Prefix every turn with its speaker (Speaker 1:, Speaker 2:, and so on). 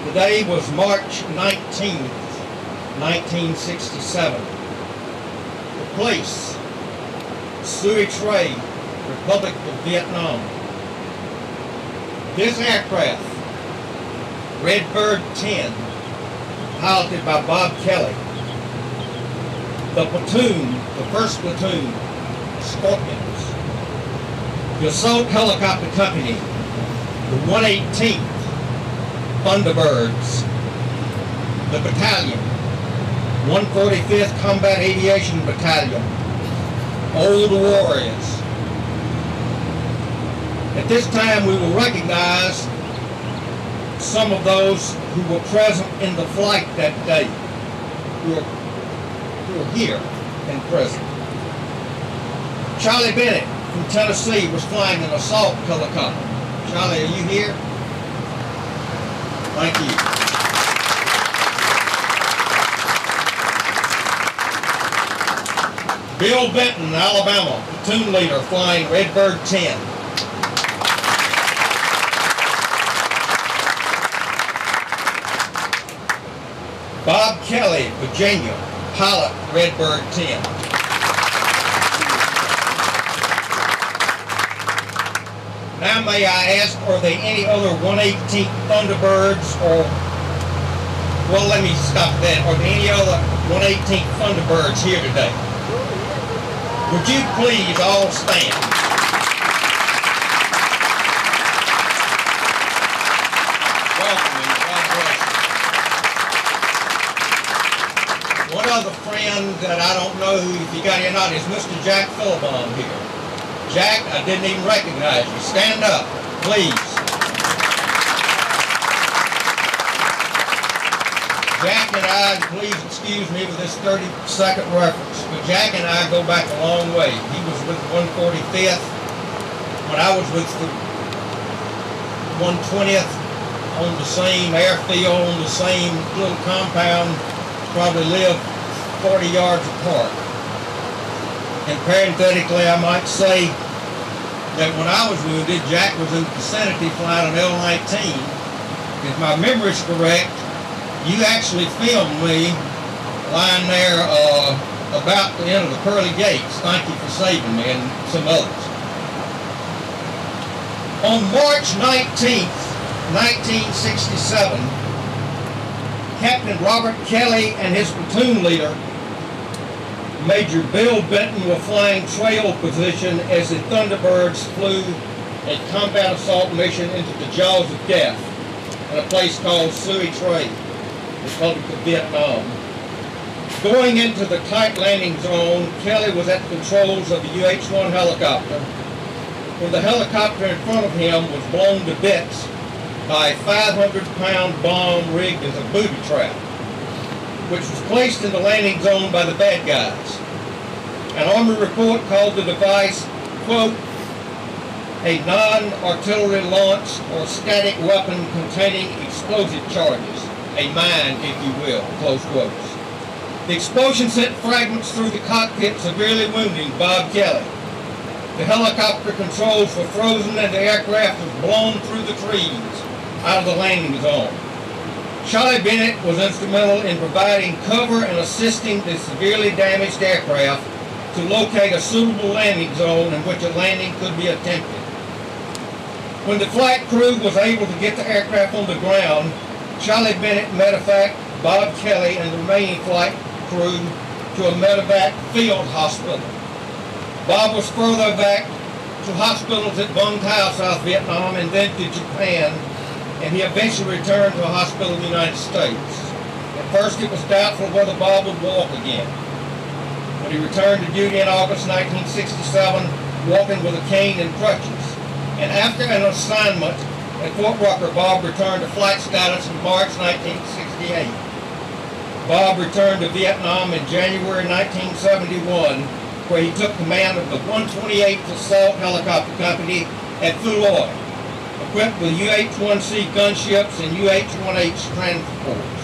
Speaker 1: Today was March 19th, 1967. The place, Suitre, Republic of Vietnam. This aircraft, Redbird 10, piloted by Bob Kelly. The platoon, the first platoon, Scorpions. The assault helicopter company, the 118th Thunderbirds. The battalion, 145th Combat Aviation Battalion, Old Warriors. At this time we will recognize some of those who were present in the flight that day, who are here and present. Charlie Bennett from Tennessee was flying an assault helicopter. Charlie, are you here? Thank you. Bill Benton, Alabama, platoon leader, flying Redbird 10. Bob Kelly, Virginia, pilot, Redbird 10. Now may I ask, are there any other 118th Thunderbirds or, well, let me stop that. Are there any other 118th Thunderbirds here today? Would you please all stand? Welcome and God bless you. One other friend that I don't know if you got here or not is Mr. Jack Philbon here. Jack, I didn't even recognize you. Stand up, please. Jack and I, please excuse me with this 30-second reference, but Jack and I go back a long way. He was with the 145th when I was with the 120th on the same airfield, on the same little compound, probably lived 40 yards apart. And parenthetically, I might say that when I was wounded, Jack was in the vicinity flying an L-19. If my memory is correct, you actually filmed me lying there about the end of the pearly gates. Thank you for saving me and some others. On March 19th, 1967, Captain Robert Kelly and his platoon leader, Major Bill Benton, were flying trail position as the Thunderbirds flew a combat assault mission into the jaws of death in a place called Suitre, Republic of Vietnam. Going into the tight landing zone, Kelly was at the controls of the UH-1 helicopter, when the helicopter in front of him was blown to bits by a 500-pound bomb rigged as a booby trap, which was placed in the landing zone by the bad guys. An Army report called the device, quote, a non-artillery launched or static weapon containing explosive charges, a mine, if you will, close quotes. The explosion sent fragments through the cockpit, severely wounding Bob Kelly. The helicopter controls were frozen and the aircraft was blown through the trees out of the landing zone. Charlie Bennett was instrumental in providing cover and assisting the severely damaged aircraft to locate a suitable landing zone in which a landing could be attempted. When the flight crew was able to get the aircraft on the ground, Charlie Bennett medevaced Bob Kelly and the remaining flight crew to a medevac field hospital. Bob was further evacuated to hospitals at Vung Tau, South Vietnam, and then to Japan, and he eventually returned to a hospital in the United States. At first it was doubtful whether Bob would walk again. When he returned to duty in August 1967, walking with a cane and crutches. And after an assignment at Fort Rucker, Bob returned to flight status in March 1968. Bob returned to Vietnam in January 1971, where he took command of the 128th Assault Helicopter Company at Phu Loy, equipped with UH-1C gunships and UH-1H transport.